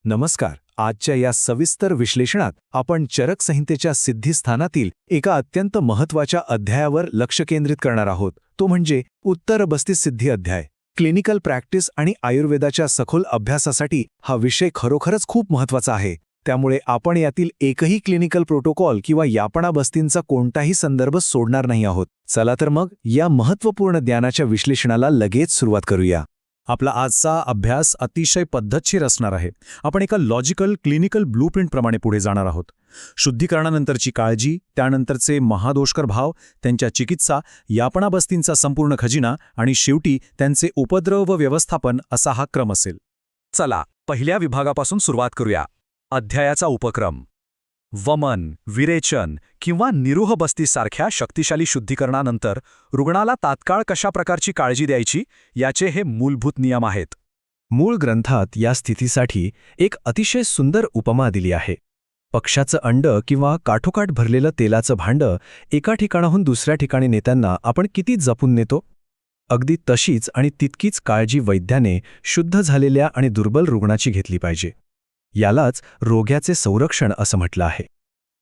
नमस्कार. आजच्या या सविस्तर विश्लेषणात आपण चरक संहितेच्या सिद्धिस्थानातील एका अत्यंत महत्त्वाच्या अध्यायावर लक्ष केंद्रित करणार आहोत. तो म्हणजे उत्तर 32 सिद्धी अध्याय. क्लिनिकल प्रॅक्टिस आणि आयुर्वेदाच्या सखोल अभ्यासासाठी हा विषय खरोखरच खूप महत्त्वाचा आहे. त्यामुळे आपण यातील एकही क्लिनिकल प्रोटोकॉल किंवा यापना बस्तींचा कोणताही संदर्भ सोडणार नाही आहोत. चला तर मग या महत्त्वपूर्ण ज्ञानाच्या विश्लेषणाला लगेच सुरुवात करूया. आपला आजचा अभ्यास अतिशय पद्धतशीर असणार आहे. आपण एका लॉजिकल क्लिनिकल ब्लूप्रिंटप्रमाणे पुढे जाणार आहोत. शुद्धीकरणानंतरची काळजी, त्यानंतरचे महादोषकर भाव, त्यांच्या चिकित्सा, यापनाबस्तींचा संपूर्ण खजिना आणि शेवटी त्यांचे उपद्रव व व्यवस्थापन असा हा क्रम असेल. चला पहिल्या विभागापासून सुरुवात करूया. अध्यायाचा उपक्रम. वमन, विरेचन किंवा निरूह बस्तीसारख्या शक्तिशाली शुद्धीकरणानंतर रुग्णाला तात्काळ कशा प्रकारची काळजी द्यायची याचे हे मूलभूत नियम आहेत. मूळ ग्रंथात या स्थितीसाठी एक अतिशय सुंदर उपमा दिली आहे. पक्ष्याचं अंड किंवा काठोकाठ भरलेलं तेलाचं भांडं एका ठिकाणाहून दुसऱ्या ठिकाणी नेताना आपण किती जपून नेतो. अगदी तशीच आणि तितकीच काळजी वैद्याने शुद्ध झालेल्या आणि दुर्बल रुग्णाची घेतली पाहिजे. यालाच रोग्याचे संरक्षण असं म्हटलं आहे.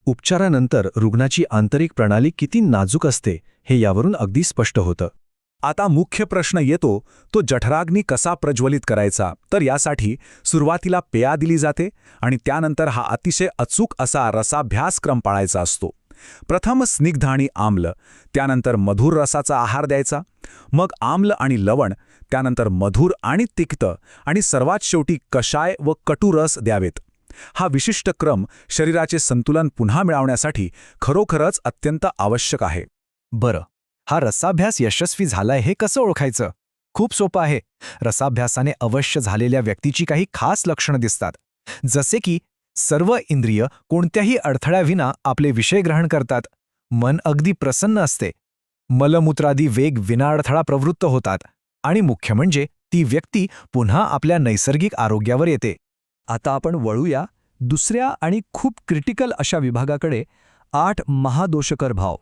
उपचारानंतर रुग्णाची आंतरिक प्रणाली किती नाजूक असते हे यावरून अगदी स्पष्ट होतं. आता मुख्य प्रश्न येतो तो जठराग्नी कसा प्रज्वलित करायचा. तर यासाठी सुरुवातीला पेया दिली जाते आणि त्यानंतर हा अतिशय अचूक असा रसाभ्यास क्रम पाळायचा असतो. प्रथम स्निग्ध आणि आम्ल, त्यानंतर मधुर रसाचा आहार द्यायचा, मग आम्ल आणि लवण, त्यानंतर मधुर आणि तिक्त आणि सर्वात शेवटी कषाय व कटू रस द्यावेत. हा विशिष्ट क्रम शरीराचे संतुलन पुन्हा मिळवण्यासाठी खरोखरच अत्यंत आवश्यक आहे. बरं, हा रसाभ्यास यशस्वी झालाय हे कसं ओळखायचं? खूप सोपं आहे. रसाभ्यासाने अवश्य झालेल्या व्यक्तीची काही खास लक्षणं दिसतात. जसे की सर्व इंद्रिय कोणत्याही अडथळ्याविना आपले विषय ग्रहण करतात, मन अगदी प्रसन्न असते, मलमूत्रादी वेग विनाअडथळा प्रवृत्त होतात आणि मुख्य म्हणजे ती व्यक्ती पुन्हा आपल्या नैसर्गिक आरोग्यावर येते. आता आपण वळूया दुसऱ्या आणि खूप क्रिटिकल अशा विभागाकडे. 8 महादोषकर भाव.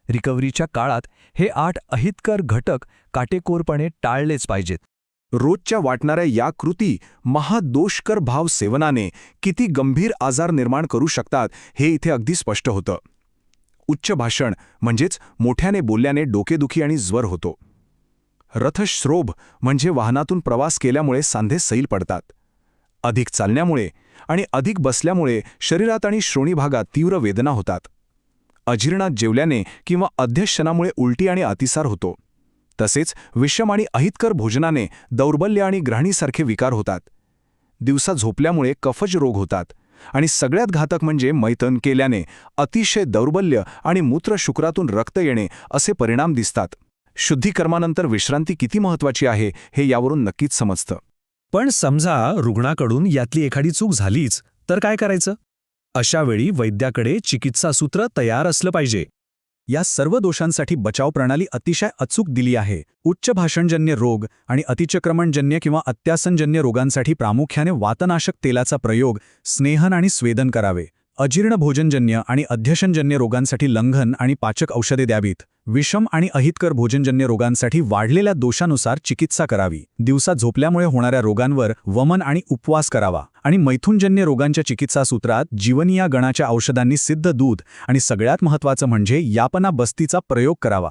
रिकव्हरीच्या काळात हे 8 अहितकर घटक काटेकोरपणे टाळलेच पाहिजेत. रोजच्या वाटणाऱ्या या कृती महादोषकर भाव सेवनाने किती गंभीर आजार निर्माण करू शकतात हे इथे अगदी स्पष्ट होतं. उच्च भाषण म्हणजेच मोठ्याने बोलल्याने डोकेदुखी आणि ज्वर होतो. रथश्रोभ म्हणजे वाहनातून प्रवास केल्यामुळे सांधे सैल पडतात. अधिक चालण्यामुळे आणि अधिक बसल्यामुळे शरीरात आणि श्रोणी भागात तीव्र वेदना होतात. अजीर्णात जेवल्याने किंवा अध्यक्षनामुळे उलटी आणि अतिसार होतो. तसेच विषम आणि अहितकर भोजनाने दौर्बल्य आणि ग्रहणीसारखे विकार होतात. दिवसा झोपल्यामुळे कफज रोग होतात आणि सगळ्यात घातक म्हणजे मैथुन केल्याने अतिशय दौर्बल्य आणि मूत्रशुक्रातून रक्त येणे असे परिणाम दिसतात. शुद्धीकर्मानंतर विश्रांती किती महत्त्वाची आहे हे यावरून नक्कीच समजतं. पण समजा रुग्णाकडून यातली एखादी चूक झालीच तर काय करायचं? अशा वेळी वैद्याकडे चिकित्सासूत्र तयार असलं पाहिजे. या सर्व दोषांसाठी बचाव प्रणाली अतिशय अचूक दिली आहे. उच्च भाषणजन्य रोग आणि अतिचक्रमणजन्य किंवा अत्यासनजन्य रोगांसाठी प्रामुख्याने वातनाशक तेलाचा प्रयोग, स्नेहन आणि स्वेदन करावे. अजीर्ण भोजनजन्य आणि अध्यशनजन्य रोगांसाठी लंघन आणि पाचक औषधे द्यावीत. विषम आणि अहितकर भोजनजन्य रोगांसाठी वाढलेल्या दोषानुसार चिकित्सा करावी. दिवसा झोपल्यामुळे होणाऱ्या रोगांवर वमन आणि उपवास करावा आणि मैथुनजन्य रोगांच्या चिकित्सासूत्रात जीवनीया गणाच्या औषधांनी सिद्ध दूध आणि सगळ्यात महत्त्वाचं म्हणजे यापना बस्तीचा प्रयोग करावा.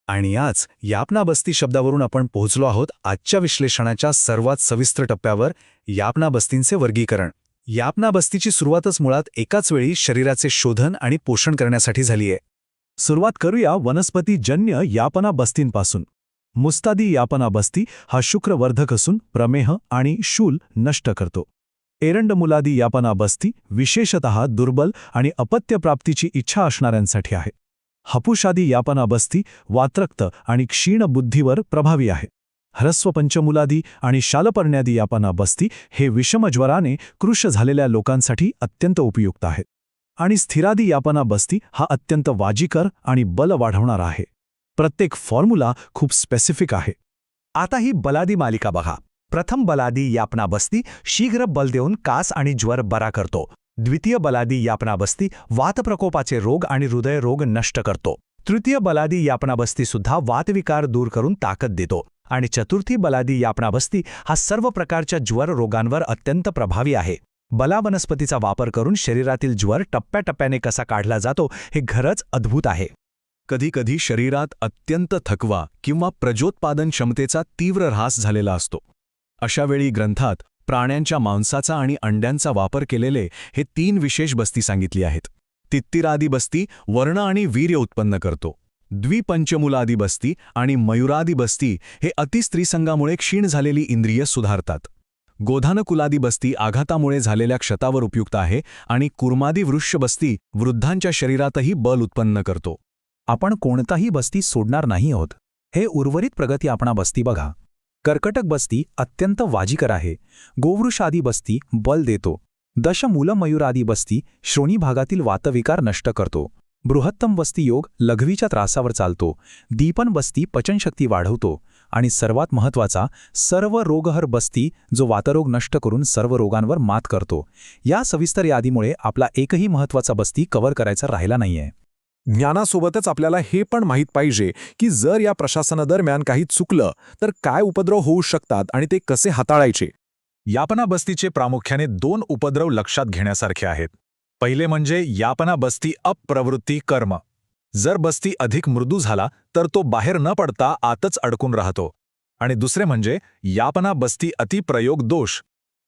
आणि आज यापना बस्ती शब्दावरून आपण पोहोचलो आहोत आजच्या विश्लेषणाच्या सर्वात सविस्तर टप्प्यावर, यापना बस्तींचे वर्गीकरण. यापना बस्तीची सुरुवातच मुळात एकाच वेळी शरीराचे शोधन आणि पोषण करण्यासाठी झाली आहे. सुरुवात करूया वनस्पतीजन्य यापना बस्तींपासून. मुस्तादी यापना बस्ती हा शुक्रवर्धक असून प्रमेह आणि शूल नष्ट करतो. एरंडमुलादी यापना बस्ती विशेषतः दुर्बल आणि अपत्यप्राप्तीची इच्छा असणाऱ्यांसाठी आहे. हपुषादी यापना बस्ती वात्रक्त आणि क्षीण बुद्धीवर प्रभावी आहे. ह्रस्वपंचमुलादी आणि शालपर्ण्यादी यापना बस्ती हे विषमज्वराने कृश झालेल्या लोकांसाठी अत्यंत उपयुक्त आहेत. आणि स्थिरादी यापना बस्ती हा अत्यंत वाजीकर आणि बल वाढवणारा आहे. प्रत्येक फॉर्म्युला खूप स्पेसिफिक आहे. आता ही बलादी मालिका बघा. प्रथम बलादी यापना बस्ती शीघ्र बल देऊन कास आणि ज्वर बरा करतो. द्वितीय बलादी यापना बस्ती वातप्रकोपाचे रोग आणि हृदयरोग नष्ट करतो. तृतीय बलादी यापना बस्ती सुद्धा वातविकार दूर करून ताकद देतो. आणि चतुर्थी बलादी यापनाबस्ती हा सर्व प्रकारच्या ज्वर रोगांवर अत्यंत प्रभावी आहे. बला वनस्पतीचा वापर करून शरीरातील ज्वर टप्प्याटप्प्याने कसा काढला जातो हे खरंच अद्भुत आहे. कधीकधी शरीरात अत्यंत थकवा किंवा प्रजोत्पादन क्षमतेचा तीव्र ऱ्हास झालेला असतो. अशावेळी ग्रंथात प्राण्यांच्या मांसाचा आणि अंड्यांचा वापर केलेले हे 3 विशेष बस्ती सांगितली आहेत. तित्तिरादी बस्ती वर्ण आणि वीर्य उत्पन्न करतो. द्विपंचमूलादी बस्ती आणि मयुरादी बस्ती हे अतिस्त्रीसंगामुळे क्षीण झालेली इंद्रिय सुधारतात. गोधानकुलादी बस्ती आघातामुळे झालेल्या क्षतावर उपयुक्त आहे आणि कुर्मादी वृक्ष बस्ती वृद्धांच्या शरीरातही बल उत्पन्न करतो. आपण कोणताही बस्ती सोडणार नाही आहोत. हे उर्वरित प्रगती आपणा बस्ती बघा. कर्कटक बस्ती अत्यंत वाजिकर आहे. गोवृषादी बस्ती बल देतो. दशमूलमयूरादी बस्ती श्रोणी भागातील वातविकार नष्ट करतो. बृहत्तम बस्ती योग लघवीच्या त्रासावर चालतो. दीपन बस्ती पचनशक्ती वाढवतो. आणि सर्वात महत्त्वाचा सर्व रोगहर बस्ती जो वातरोग नष्ट करून सर्व रोगांवर मात करतो. या सविस्तर यादीमुळे आपला एकही महत्त्वाचा बस्ती कव्हर करायचा राहिला नाहीये. ज्ञानासोबतच आपल्याला हे पण माहीत पाहिजे की जर या प्रशासनादरम्यान काही चुकलं तर काय उपद्रव होऊ शकतात आणि ते कसे हाताळायचे. यापना बस्तीचे प्रामुख्याने 2 उपद्रव लक्षात घेण्यासारखे आहेत. पहिले म्हणजे यापना बस्ती अप्रवृत्ती कर्म. जर बस्ती अधिक मृदू झाला तर तो बाहेर न पडता आतच अडकून राहतो. आणि दुसरे म्हणजे यापना बस्ती अतिप्रयोग दोष.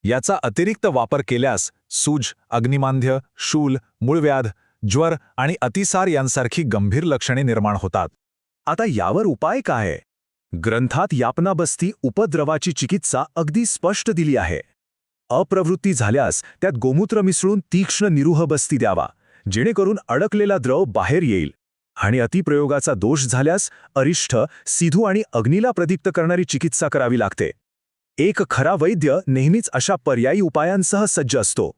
याचा अतिरिक्त वापर केल्यास सूज, अग्निमांद्य, शूल, मूळव्याध, ज्वर आणि अतिसार यांसारखी गंभीर लक्षणे निर्माण होतात. आता यावर उपाय काय आहे? ग्रंथात यापना बस्ती उपद्रवाची चिकित्सा अगदी स्पष्ट दिली आहे. अप्रवृत्ती झाल्यास त्यात गोमूत्र मिसळून तीक्ष्ण निरूह बस्ती द्यावा, जेणेकरून अडकलेला द्रव बाहेर येईल. आणि अतिप्रयोगाचा दोष झाल्यास अरिष्ठ, सिधू आणि अग्नीला प्रदीप्त करणारी चिकित्सा करावी लागते. एक खरा वैद्य नेहमीच अशा पर्यायी उपायांसह सज्ज असतो.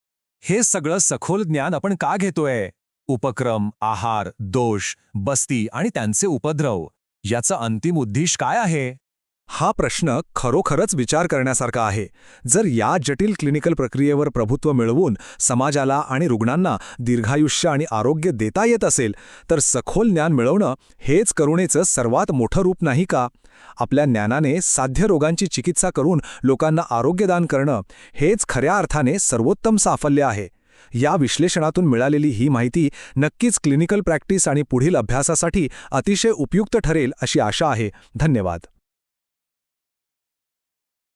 हे सगळं सखोल ज्ञान आपण का घेतोय? उपक्रम, आहार, दोष, बस्ती आणि त्यांचे उपद्रव याचा अंतिम उद्दिष्ट काय आहे? हा प्रश्न खरोखरच विचार करण्यासारखा आहे. जर या जटिल क्लिनिकल प्रक्रियेवर प्रभुत्व मिळवून समाजाला आणि रुग्णांना दीर्घायुष्य आणि आरोग्य देता येत असेल तर सखोल ज्ञान मिळवणं हेच करुणेचं सर्वात मोठं रूप नाही का? आपल्या ज्ञानाने साध्य रोगांची चिकित्सा करून लोकांना आरोग्यदान करणं हेच खऱ्या अर्थाने सर्वोत्तम साफल्य आहे. या विश्लेषणातून मिळालेली ही माहिती नक्कीच क्लिनिकल प्रॅक्टिस आणि पुढील अभ्यासासाठी अतिशय उपयुक्त ठरेल अशी आशा आहे. धन्यवाद.